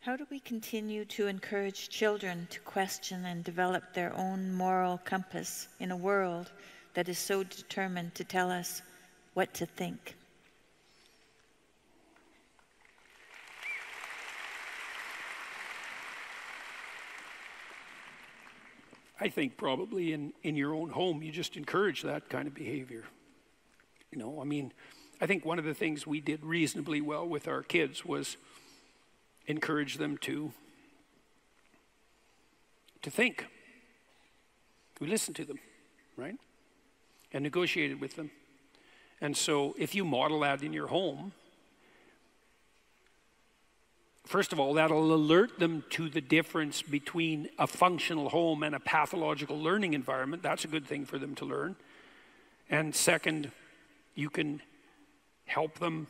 How do we continue to encourage children to question and develop their own moral compass in a world that is so determined to tell us what to think? I think probably in your own home, you just encourage that kind of behavior. You know, I mean, I think one of the things we did reasonably well with our kids was encourage them to think. We listened to them, right? And negotiated with them. And so if you model that in your home, first of all, that'll alert them to the difference between a functional home and a pathological learning environment. That's a good thing for them to learn. And second, you can help them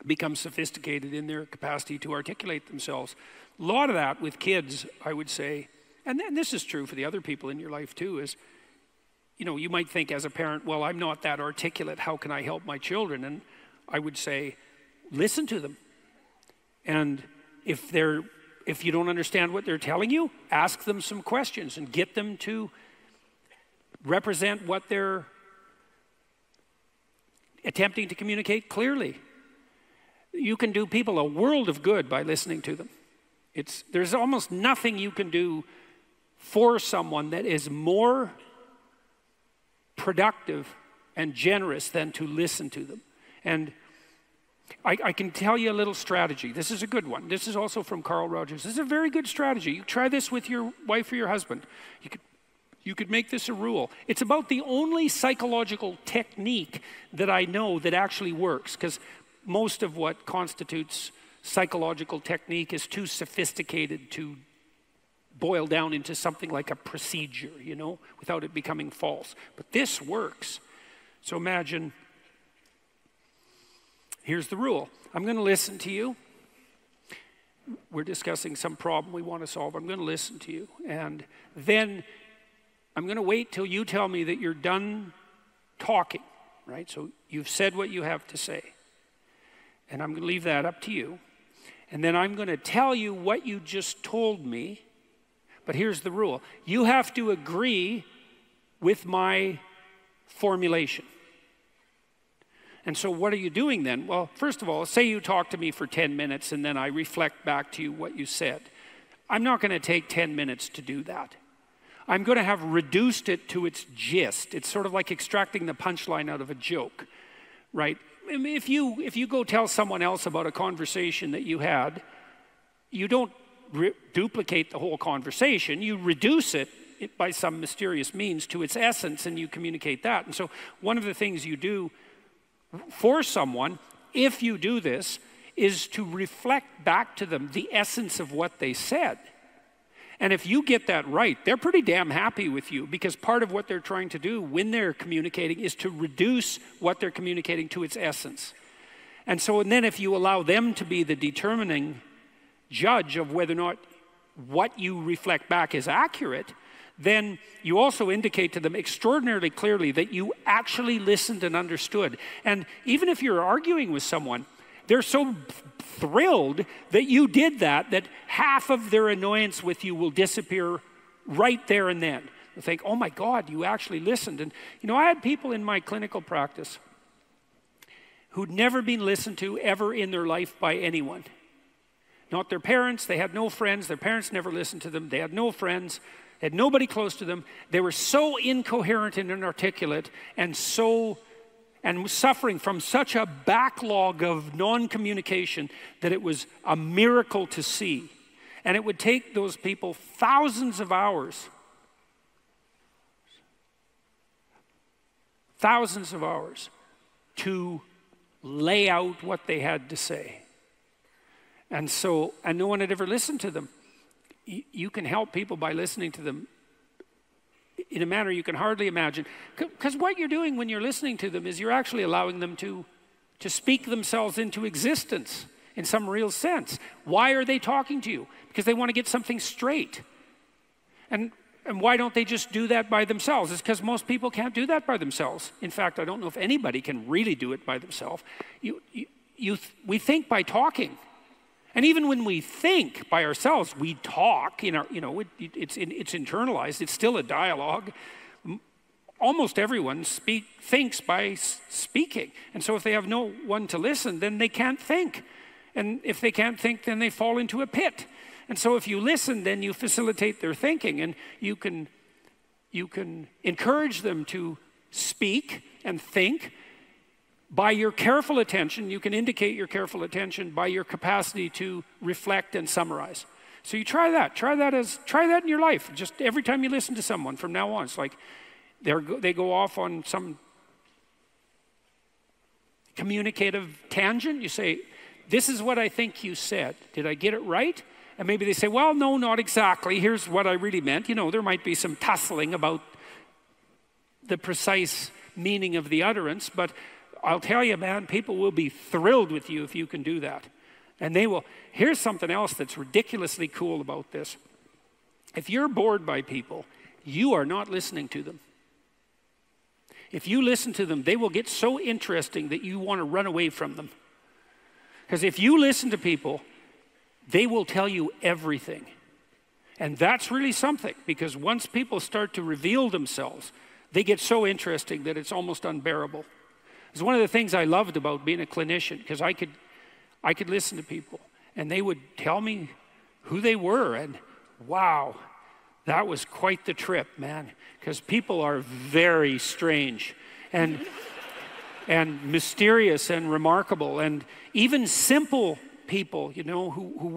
become sophisticated in their capacity to articulate themselves. A lot of that with kids, I would say, and this is true for the other people in your life too, is, you know, you might think as a parent, well, I'm not that articulate, how can I help my children? And I would say, listen to them. And if you don't understand what they're telling you, ask them some questions and get them to represent what they're attempting to communicate clearly. You can do people a world of good by listening to them. There's almost nothing you can do for someone that is more productive and generous than to listen to them. And I can tell you a little strategy. This is a good one. This is also from Carl Rogers. This is a very good strategy. You try this with your wife or your husband. You could make this a rule. It's about the only psychological technique that I know that actually works, because most of what constitutes psychological technique is too sophisticated to boil down into something like a procedure, you know, without it becoming false. But this works. So imagine, here's the rule. I'm going to listen to you. We're discussing some problem we want to solve. I'm going to listen to you. And then I'm going to wait till you tell me that you're done talking, right? So you've said what you have to say. And I'm going to leave that up to you. And then I'm going to tell you what you just told me. But here's the rule. You have to agree with my formulation. And so what are you doing then? Well, first of all, say you talk to me for 10 minutes and then I reflect back to you what you said. I'm not going to take 10 minutes to do that. I'm going to have reduced it to its gist. It's sort of like extracting the punchline out of a joke, right? I mean, if you go tell someone else about a conversation that you had, you don't duplicate the whole conversation. You reduce it by some mysterious means to its essence and you communicate that. And so one of the things you do for someone, if you do this, is to reflect back to them the essence of what they said. And if you get that right, they're pretty damn happy with you, because part of what they're trying to do when they're communicating is to reduce what they're communicating to its essence. And then if you allow them to be the determining judge of whether or not what you reflect back is accurate, then you also indicate to them extraordinarily clearly that you actually listened and understood. And even if you're arguing with someone, they're so thrilled that you did that half of their annoyance with you will disappear right there and then. They think, oh my God, you actually listened. And you know, I had people in my clinical practice who'd never been listened to ever in their life by anyone. Not their parents, they had no friends, their parents never listened to them, they had no friends, they had nobody close to them. They were so incoherent and inarticulate and suffering from such a backlog of non-communication that it was a miracle to see. And it would take those people thousands of hours to lay out what they had to say. And no one had ever listened to them. You can help people by listening to them in a manner you can hardly imagine. Because what you're doing when you're listening to them is you're actually allowing them to speak themselves into existence in some real sense. Why are they talking to you? Because they want to get something straight. And why don't they just do that by themselves? It's because most people can't do that by themselves. In fact, I don't know if anybody can really do it by themselves. We think by talking. And even when we think by ourselves, we talk, it's internalized, it's still a dialogue. Almost everyone thinks by speaking. And so if they have no one to listen, then they can't think. And if they can't think, then they fall into a pit. And so if you listen, then you facilitate their thinking, and you can encourage them to speak and think. By your careful attention, you can indicate your careful attention by your capacity to reflect and summarize. So you try that. Try that in your life. Just every time you listen to someone from now on, it's like they go off on some communicative tangent. You say, "This is what I think you said. Did I get it right?" And maybe they say, "Well, no, not exactly. Here's what I really meant." There might be some tussling about the precise meaning of the utterance, but I'll tell you, man, people will be thrilled with you if you can do that. And they will. Here's something else that's ridiculously cool about this. If you're bored by people, you are not listening to them. If you listen to them, they will get so interesting that you want to run away from them. Because if you listen to people, they will tell you everything. And that's really something, because once people start to reveal themselves, they get so interesting that it's almost unbearable. It's one of the things I loved about being a clinician, because I could listen to people and they would tell me who they were, and wow, that was quite the trip, man, because people are very strange and mysterious and remarkable, and even simple people, who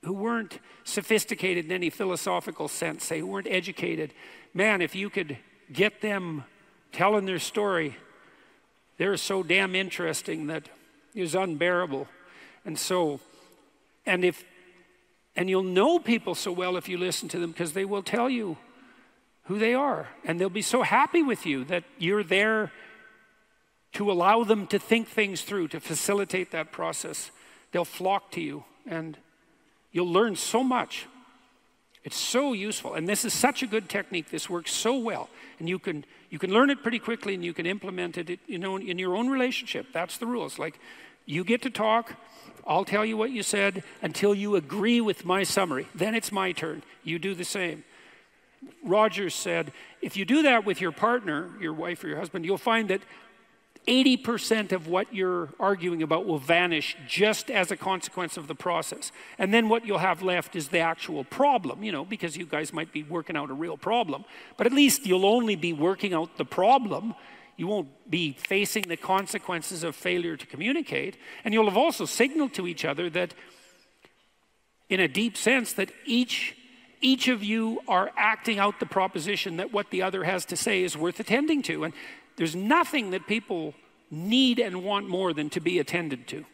weren't sophisticated in any philosophical sense, who weren't educated. Man, if you could get them telling their story, they're so damn interesting that it was unbearable. And you'll know people so well if you listen to them, because they will tell you who they are, and they'll be so happy with you that you're there to allow them to think things through, to facilitate that process. They'll flock to you, and you'll learn so much. It's so useful, and this is such a good technique. This works so well, and you can learn it pretty quickly, and you can implement it, in your own relationship. That's the rules. Like, you get to talk, I'll tell you what you said until you agree with my summary. Then it's my turn. You do the same. Rogers said, if you do that with your partner, your wife or your husband, you'll find that 80% of what you're arguing about will vanish just as a consequence of the process. And then what you'll have left is the actual problem, because you guys might be working out a real problem. But at least you'll only be working out the problem. You won't be facing the consequences of failure to communicate. And you'll have also signaled to each other that, in a deep sense, that each of you are acting out the proposition that what the other has to say is worth attending to. And there's nothing that people need and want more than to be attended to.